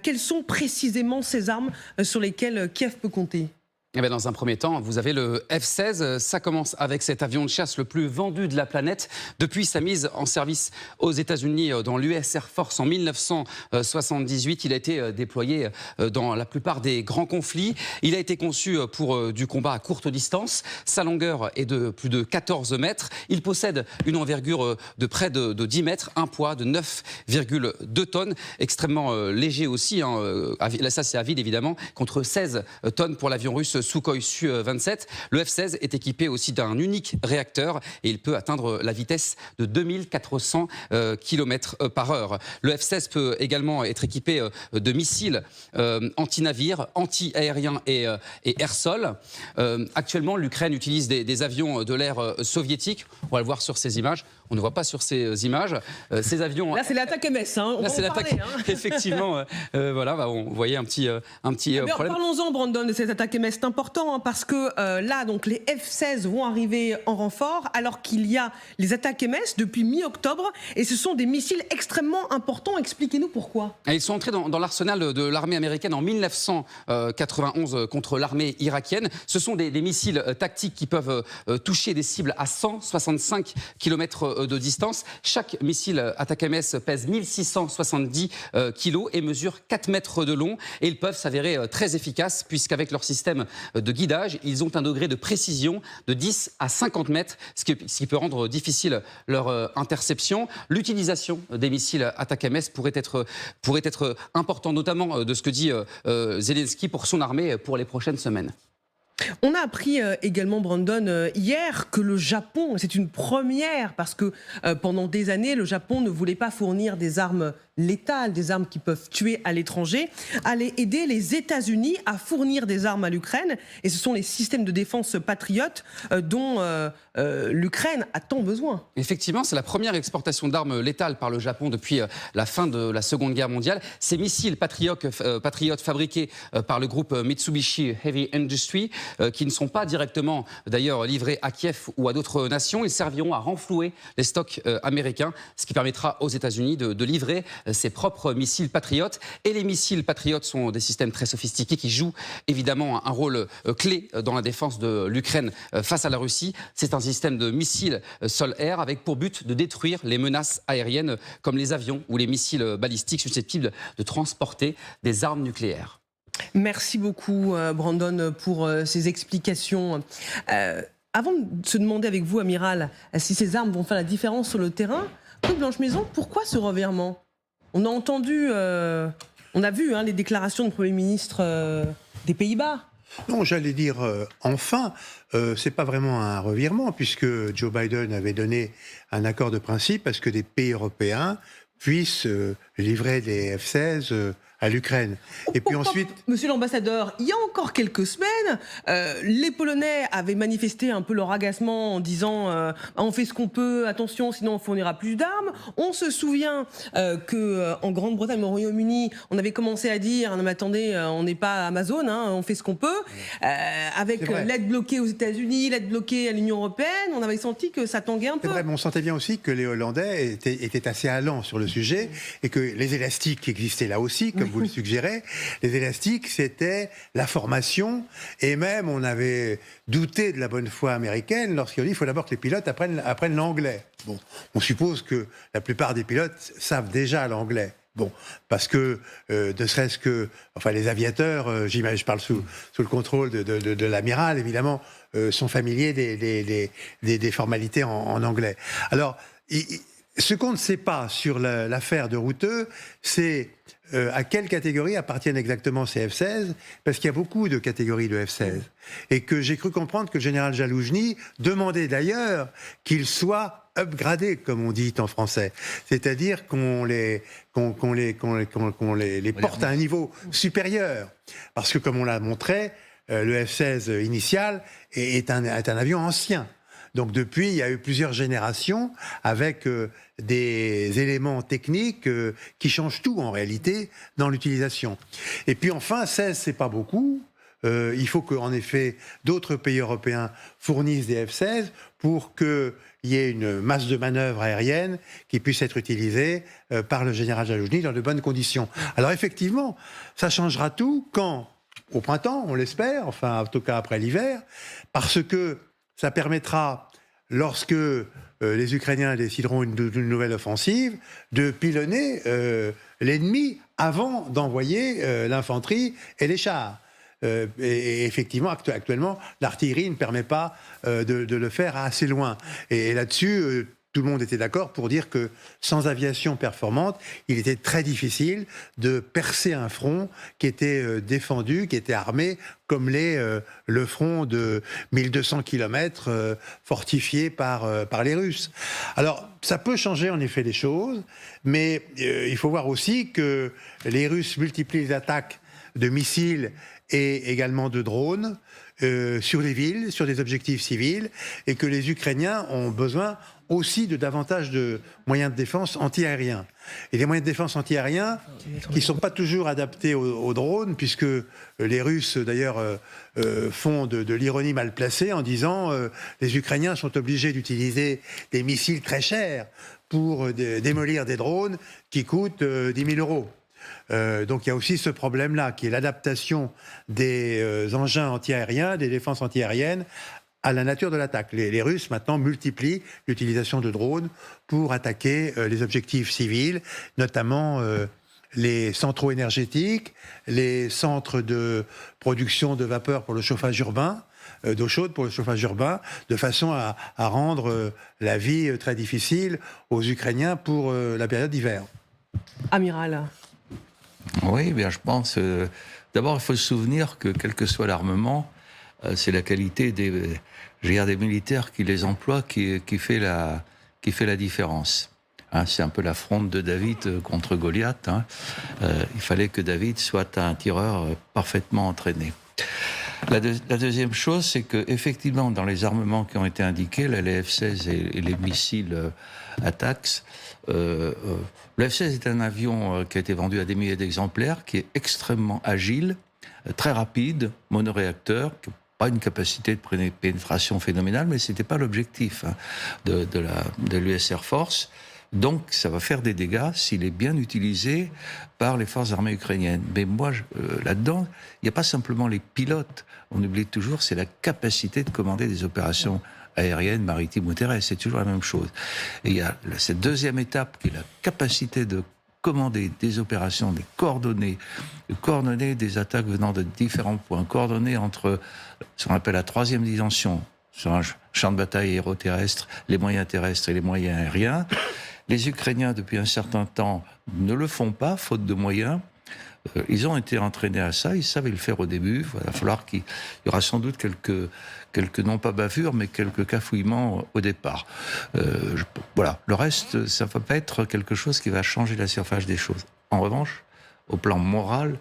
Quelles sont précisément ces armes sur lesquelles Kiev peut compter? Eh bien, dans un premier temps, vous avez le F-16. Ça commence avec cet avion de chasse le plus vendu de la planète depuis sa mise en service aux États-Unis dans l'US Air Force en 1978. Il a été déployé dans la plupart des grands conflits. Il a été conçu pour du combat à courte distance. Sa longueur est de plus de 14 mètres. Il possède une envergure de près de 10 mètres, un poids de 9,2 tonnes, extrêmement léger aussi. Ça, c'est à vide évidemment, contre 16 tonnes pour l'avion russe Sukhoi Su-27. Le F-16 est équipé aussi d'un unique réacteur et il peut atteindre la vitesse de 2400 km par heure. Le F-16 peut également être équipé de missiles anti-navires, anti-aériens et air-sol. Actuellement, l'Ukraine utilise des avions de l'ère soviétique. On va le voir sur ces images. On ne voit pas sur ces images. Ces avions. Là, c'est l'attaque MS. Hein. Là, c'est l'attaque. Effectivement, voilà, on voyait un petit problème. Parlons-en, Brandon, de cette attaque MS. C'est important hein, parce que là, donc, les F-16 vont arriver en renfort alors qu'il y a les attaques MS depuis mi-octobre et ce sont des missiles extrêmement importants. Expliquez-nous pourquoi. Et ils sont entrés dans l'arsenal de l'armée américaine en 1991 contre l'armée irakienne. Ce sont des missiles tactiques qui peuvent toucher des cibles à 165 km de distance. Chaque missile attaque MS pèse 1670 kg et mesure 4 mètres de long. Et ils peuvent s'avérer très efficaces puisqu'avec leur système de guidage, ils ont un degré de précision de 10 à 50 mètres, ce qui peut rendre difficile leur interception. L'utilisation des missiles attaque MS pourrait être important, notamment de ce que dit Zelensky pour son armée pour les prochaines semaines. On a appris également, Brandon, hier que le Japon, c'est une première parce que pendant des années, le Japon ne voulait pas fournir des armes létales, des armes qui peuvent tuer à l'étranger, allait aider les États-Unis à fournir des armes à l'Ukraine. Et ce sont les systèmes de défense patriotes dont l'Ukraine a tant besoin. Effectivement, c'est la première exportation d'armes létales par le Japon depuis la fin de la Seconde Guerre mondiale. Ces missiles patriotes fabriqués par le groupe Mitsubishi Heavy Industry, qui ne sont pas directement d'ailleurs livrés à Kiev ou à d'autres nations, ils serviront à renflouer les stocks américains, ce qui permettra aux États-Unis de livrer ses propres missiles patriotes. Et les missiles patriotes sont des systèmes très sophistiqués qui jouent évidemment un rôle clé dans la défense de l'Ukraine face à la Russie. C'est un système de missiles sol-air avec pour but de détruire les menaces aériennes comme les avions ou les missiles balistiques susceptibles de transporter des armes nucléaires. Merci beaucoup, Brandon, pour ces explications. Avant de se demander avec vous, Amiral, si ces armes vont faire la différence sur le terrain, Claude Blanche-Maison, pourquoi ce revirement ? On a entendu, on a vu les déclarations du Premier ministre des Pays-Bas. Non, j'allais dire enfin, c'est pas vraiment un revirement puisque Joe Biden avait donné un accord de principe à ce que des pays européens puissent livrer des F-16 à l'Ukraine. Et puis ensuite... Monsieur l'ambassadeur, il y a encore quelques semaines, les Polonais avaient manifesté un peu leur agacement en disant on fait ce qu'on peut, attention, sinon on fournira plus d'armes. On se souvient qu'en Grande-Bretagne, au Royaume-Uni, on avait commencé à dire non mais attendez, on n'est pas Amazon, on fait ce qu'on peut. Avec l'aide bloquée aux États-Unis, l'aide bloquée à l'Union européenne, on avait senti que ça tanguait un peu. C'est vrai, mais on sentait bien aussi que les Hollandais étaient assez allants sur le sujet et que les élastiques qui existaient là aussi, comme vous le suggérez, les élastiques, c'était la formation, et même on avait douté de la bonne foi américaine lorsqu'il dit qu'il faut d'abord que les pilotes apprennent l'anglais. Bon, on suppose que la plupart des pilotes savent déjà l'anglais. Bon, parce que, ne serait-ce que, enfin, les aviateurs, j'imagine, je parle sous le contrôle de l'amiral, évidemment, sont familiers des formalités en anglais. Alors, ce qu'on ne sait pas sur l'affaire de Routeux, c'est à quelle catégorie appartiennent exactement ces F-16, parce qu'il y a beaucoup de catégories de F-16. Et que j'ai cru comprendre que le général Jaloujny demandait d'ailleurs qu'ils soient upgradés, comme on dit en français. C'est-à-dire qu'on les porte à un niveau supérieur. Parce que, comme on l'a montré, le F-16 initial est un avion ancien. Donc depuis, il y a eu plusieurs générations avec des éléments techniques qui changent tout en réalité dans l'utilisation. Et puis enfin, 16, c'est pas beaucoup. il faut qu'en effet d'autres pays européens fournissent des F-16 pour qu'il y ait une masse de manœuvre aérienne qui puisse être utilisée par le général Zaloujny dans de bonnes conditions. Alors effectivement, ça changera tout quand, au printemps, on l'espère, enfin en tout cas après l'hiver, parce que ça permettra, lorsque les Ukrainiens décideront d'une nouvelle offensive, de pilonner l'ennemi avant d'envoyer l'infanterie et les chars. Et effectivement, actuellement, l'artillerie ne permet pas de le faire assez loin. Et là-dessus, tout le monde était d'accord pour dire que sans aviation performante, il était très difficile de percer un front qui était défendu, qui était armé, comme l'est le front de 1200 km fortifié par les Russes. Alors, ça peut changer en effet les choses, mais il faut voir aussi que les Russes multiplient les attaques de missiles et également de drones sur les villes, sur des objectifs civils, et que les Ukrainiens ont besoin aussi de davantage de moyens de défense anti-aériens. Et des moyens de défense anti-aériens qui ne sont pas toujours adaptés aux drones, puisque les Russes, d'ailleurs, font de l'ironie mal placée en disant les Ukrainiens sont obligés d'utiliser des missiles très chers pour démolir des drones qui coûtent 10 000 euros. Donc il y a aussi ce problème-là, qui est l'adaptation des engins anti-aériens, des défenses anti-aériennes, à la nature de l'attaque. Les Russes, maintenant, multiplient l'utilisation de drones pour attaquer les objectifs civils, notamment les centraux énergétiques, les centres de production de vapeur pour le chauffage urbain, d'eau chaude pour le chauffage urbain, de façon à rendre la vie très difficile aux Ukrainiens pour la période d'hiver. Amiral. Oui, bien, je pense. D'abord, il faut se souvenir que, quel que soit l'armement, c'est la qualité des militaires qui les emploient qui fait la différence. Hein, c'est un peu la fronde de David contre Goliath. Hein. Il fallait que David soit un tireur parfaitement entraîné. La deuxième chose, c'est que effectivement, dans les armements qui ont été indiqués, les F-16 et les missiles ATACMS, le F-16 est un avion qui a été vendu à des milliers d'exemplaires, qui est extrêmement agile, très rapide, monoréacteur, qui n'a pas une capacité de pénétration phénoménale, mais ce n'était pas l'objectif de l'US Air Force. Donc, ça va faire des dégâts s'il est bien utilisé par les forces armées ukrainiennes. Mais moi, là-dedans, il n'y a pas simplement les pilotes. On oublie toujours, c'est la capacité de commander des opérations aériennes, maritimes ou terrestres. C'est toujours la même chose. Et il y a cette deuxième étape qui est la capacité de commander des opérations, de coordonner des attaques venant de différents points, coordonner entre ce qu'on appelle la troisième dimension, sur un champ de bataille aéroterrestre, les moyens terrestres et les moyens aériens. Les Ukrainiens, depuis un certain temps, ne le font pas, faute de moyens. Ils ont été entraînés à ça, ils savaient le faire au début. Il va falloir qu'il y aura sans doute quelques non pas bavures, mais quelques cafouillements au départ. Voilà. Le reste, ça ne va pas être quelque chose qui va changer la surface des choses. En revanche, au plan moral,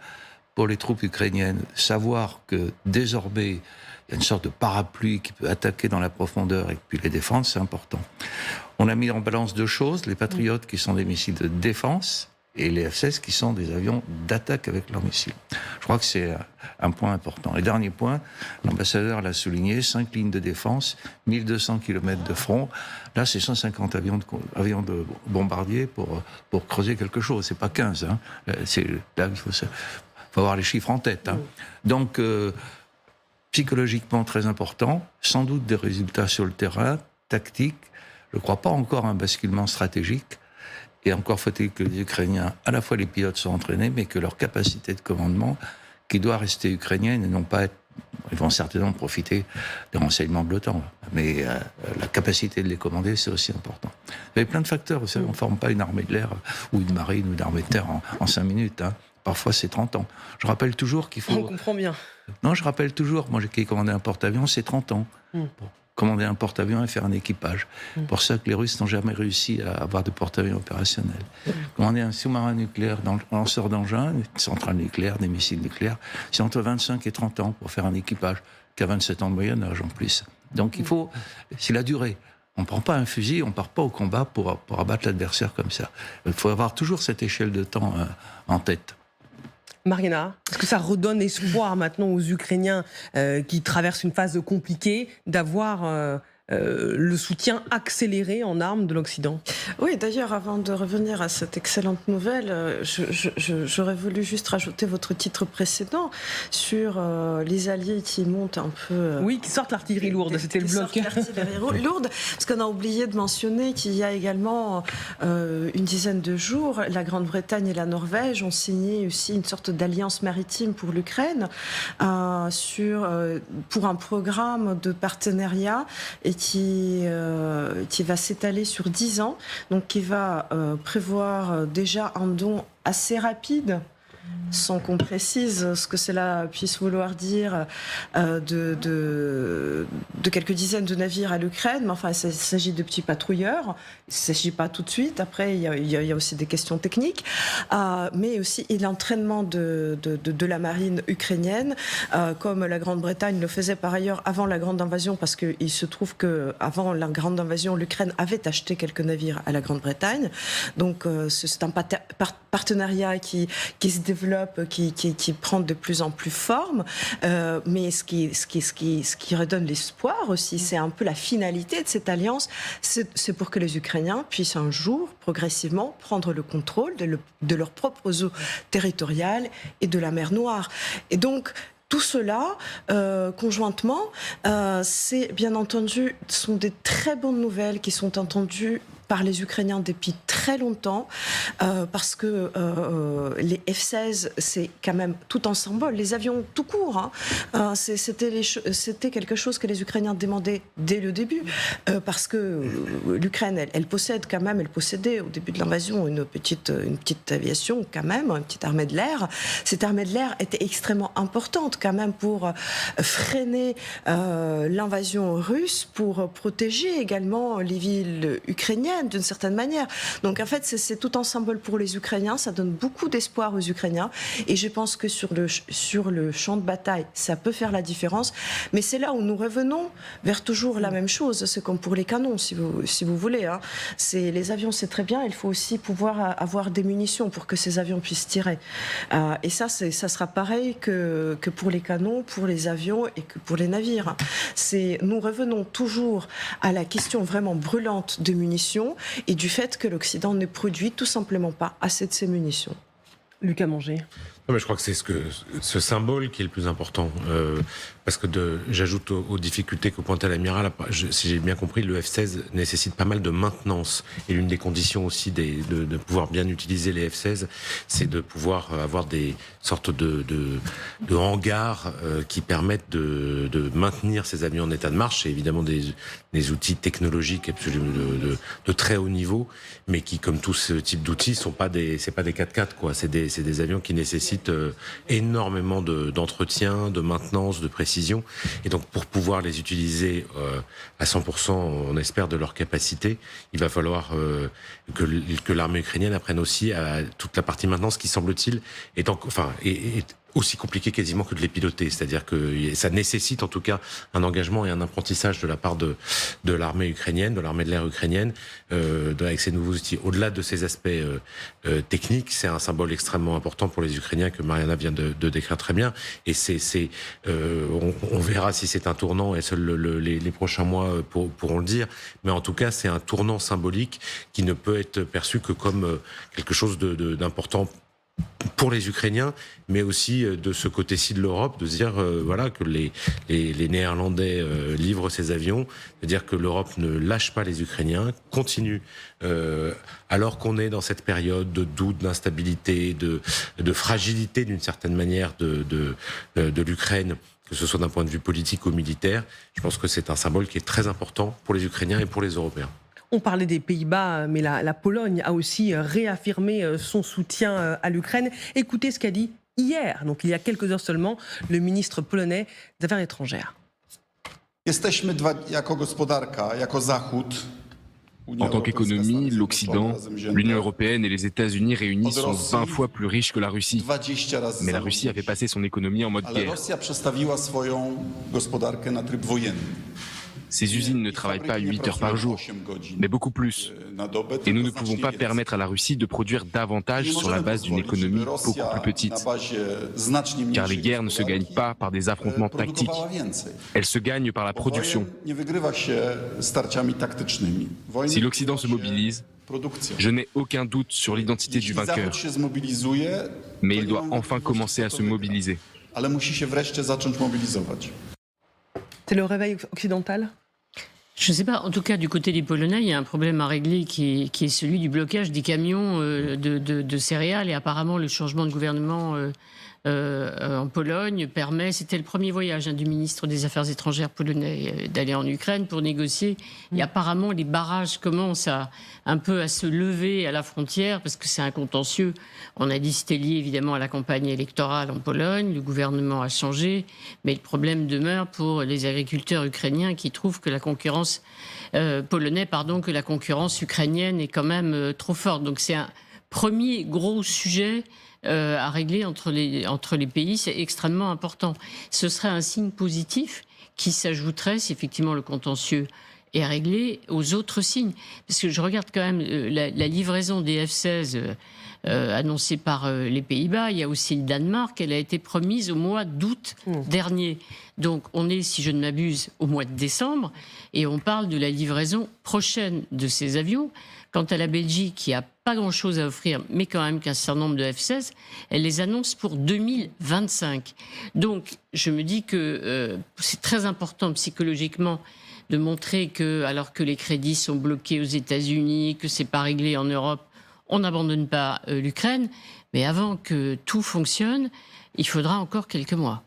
pour les troupes ukrainiennes, savoir que désormais, il y a une sorte de parapluie qui peut attaquer dans la profondeur et puis les défendre, c'est important. On a mis en balance deux choses, les Patriotes qui sont des missiles de défense et les F-16 qui sont des avions d'attaque avec leurs missiles. Je crois que c'est un point important. Et dernier point, l'ambassadeur l'a souligné, 5 lignes de défense, 1200 km de front. Là, c'est 150 avions de bombardiers pour creuser quelque chose. C'est pas 15. Hein. Là, il faut avoir les chiffres en tête. Hein. Donc, psychologiquement très important, sans doute des résultats sur le terrain, tactiques. Je ne crois pas encore à un basculement stratégique. Et encore faut-il que les Ukrainiens, à la fois les pilotes soient entraînés, mais que leur capacité de commandement, qui doit rester ukrainienne et non pas être... Ils vont certainement profiter des renseignements de l'OTAN. Mais la capacité de les commander, c'est aussi important. Il y a plein de facteurs. Vous savez, on ne forme pas une armée de l'air ou une marine ou une armée de terre en 5 minutes. Hein. Parfois, c'est 30 ans. Je rappelle toujours qu'il faut... On comprend bien. Non, je rappelle toujours, moi qui ai commandé un porte-avions, c'est 30 ans. Pour commander un porte-avions et faire un équipage. Pour ça que les Russes n'ont jamais réussi à avoir de porte-avions opérationnels. Commander un sous-marin nucléaire, lanceur d'engins, une centrale nucléaire, des missiles nucléaires, c'est entre 25 et 30 ans pour faire un équipage, qui a 27 ans de moyenne âge en plus. Donc il faut... C'est la durée. On ne prend pas un fusil, on ne part pas au combat pour abattre l'adversaire comme ça. Il faut avoir toujours cette échelle de temps en tête. Mariana, est-ce que ça redonne espoir maintenant aux Ukrainiens qui traversent une phase compliquée d'avoir le soutien accéléré en armes de l'Occident? Oui, d'ailleurs, avant de revenir à cette excellente nouvelle, j'aurais voulu juste rajouter votre titre précédent sur les alliés qui montent un peu... Oui, qui sortent l'artillerie lourde, c'était le bloc. L'artillerie lourde, parce qu'on a oublié de mentionner qu'il y a également une dizaine de jours, la Grande-Bretagne et la Norvège ont signé aussi une sorte d'alliance maritime pour l'Ukraine pour un programme de partenariat et qui va s'étaler sur 10 ans, donc qui va prévoir déjà un don assez rapide, sans qu'on précise ce que cela puisse vouloir dire, de quelques dizaines de navires à l'Ukraine. Mais enfin, il s'agit de petits patrouilleurs. Il ne s'agit pas tout de suite. Après, il y a aussi des questions techniques. Mais aussi l'entraînement de la marine ukrainienne, comme la Grande-Bretagne le faisait par ailleurs avant la grande invasion, parce qu'il se trouve qu'avant la grande invasion, l'Ukraine avait acheté quelques navires à la Grande-Bretagne. Donc, c'est un partenariat qui se développe, qui prend de plus en plus forme, mais ce qui redonne l'espoir aussi, c'est un peu la finalité de cette alliance, c'est pour que les Ukrainiens puissent un jour, progressivement, prendre le contrôle de leurs propres eaux territoriales et de la mer Noire. Et donc, tout cela, conjointement, c'est bien entendu, sont des très bonnes nouvelles qui sont entendues par les Ukrainiens depuis très longtemps, parce que les F-16, c'est quand même tout un symbole. Les avions tout court, hein, c'était quelque chose que les Ukrainiens demandaient dès le début, parce que l'Ukraine, elle possédait au début de l'invasion une petite aviation quand même, une petite armée de l'air. Cette armée de l'air était extrêmement importante quand même pour freiner l'invasion russe, pour protéger également les villes ukrainiennes d'une certaine manière. Donc en fait, c'est tout un symbole pour les Ukrainiens, ça donne beaucoup d'espoir aux Ukrainiens, et je pense que sur le champ de bataille, ça peut faire la différence, mais c'est là où nous revenons vers toujours la même chose, c'est comme pour les canons, si vous voulez. Hein. Les avions, c'est très bien, il faut aussi pouvoir avoir des munitions pour que ces avions puissent tirer. Et ça sera pareil que pour les canons, pour les avions et que pour les navires. Nous revenons toujours à la question vraiment brûlante de munitions, et du fait que l'Occident ne produit tout simplement pas assez de ces munitions. Lucas Manger. Non, mais je crois que c'est ce symbole qui est le plus important. Parce que j'ajoute aux difficultés que pointait l'amiral, si j'ai bien compris, le F-16 nécessite pas mal de maintenance. Et l'une des conditions aussi de pouvoir bien utiliser les F-16, c'est de pouvoir avoir des sortes de hangars qui permettent de maintenir ces avions en état de marche. C'est évidemment des outils technologiques absolument de très haut niveau, mais qui, comme tout ce type d'outils, c'est pas des 4x4, quoi. C'est des avions qui nécessitent énormément d'entretien, de maintenance, de précision. Et donc, pour pouvoir les utiliser à 100%, on espère, de leur capacité, il va falloir que l'armée ukrainienne apprenne aussi à toute la partie maintenance qui, semble-t-il, est aussi compliqué quasiment que de les piloter. C'est-à-dire que ça nécessite en tout cas un engagement et un apprentissage de la part de l'armée ukrainienne, de l'armée de l'air ukrainienne, avec ces nouveaux outils. Au-delà de ces aspects techniques, c'est un symbole extrêmement important pour les Ukrainiens que Mariana vient de décrire très bien. Et on verra si c'est un tournant, et seuls les prochains mois pourront le dire. Mais en tout cas, c'est un tournant symbolique qui ne peut être perçu que comme quelque chose d'important pour les Ukrainiens, mais aussi de ce côté-ci de l'Europe, de se dire voilà, que les Néerlandais livrent ces avions, de dire que l'Europe ne lâche pas les Ukrainiens, continue, alors qu'on est dans cette période de doute, d'instabilité, de fragilité d'une certaine manière de l'Ukraine, que ce soit d'un point de vue politique ou militaire. Je pense que c'est un symbole qui est très important pour les Ukrainiens et pour les Européens. On parlait des Pays-Bas, mais la Pologne a aussi réaffirmé son soutien à l'Ukraine. Écoutez ce qu'a dit hier, donc il y a quelques heures seulement, le ministre polonais des Affaires étrangères. En tant qu'économie, l'Occident, l'Union européenne et les États-Unis réunis sont 20 fois plus riches que la Russie. Mais la Russie a fait passer son économie en mode guerre. Ces usines ne travaillent pas 8 heures par jour, mais beaucoup plus. Et nous ne pouvons pas permettre à la Russie de produire davantage sur la base d'une économie beaucoup plus petite. Car les guerres ne se gagnent pas par des affrontements tactiques. Elles se gagnent par la production. Si l'Occident se mobilise, je n'ai aucun doute sur l'identité du vainqueur. Mais il doit enfin commencer à se mobiliser. C'est le réveil occidental? Je ne sais pas. En tout cas, du côté des Polonais, il y a un problème à régler qui est celui du blocage des camions de céréales. Et apparemment, le changement de gouvernement en Pologne permet, c'était le premier voyage du ministre des Affaires étrangères polonais, d'aller en Ukraine pour négocier. Et apparemment, les barrages commencent un peu à se lever à la frontière parce que c'est un contentieux. On a dit que c'était lié évidemment à la campagne électorale en Pologne. Le gouvernement a changé, mais le problème demeure pour les agriculteurs ukrainiens qui trouvent que la concurrence que la concurrence ukrainienne est quand même trop forte. Donc c'est un premier gros sujet à régler entre les pays, c'est extrêmement important. Ce serait un signe positif qui s'ajouterait, si effectivement le contentieux est réglé, aux autres signes. Parce que je regarde quand même la livraison des F-16 annoncée par les Pays-Bas, il y a aussi le Danemark, elle a été promise au mois d'août dernier. Donc on est, si je ne m'abuse, au mois de décembre, et on parle de la livraison prochaine de ces avions. Quant à la Belgique, qui n'a pas grand-chose à offrir, mais quand même qu'un certain nombre de F-16, elle les annonce pour 2025. Donc, je me dis que c'est très important psychologiquement de montrer que, alors que les crédits sont bloqués aux États-Unis, que c'est pas réglé en Europe, on n'abandonne pas l'Ukraine. Mais avant que tout fonctionne, il faudra encore quelques mois.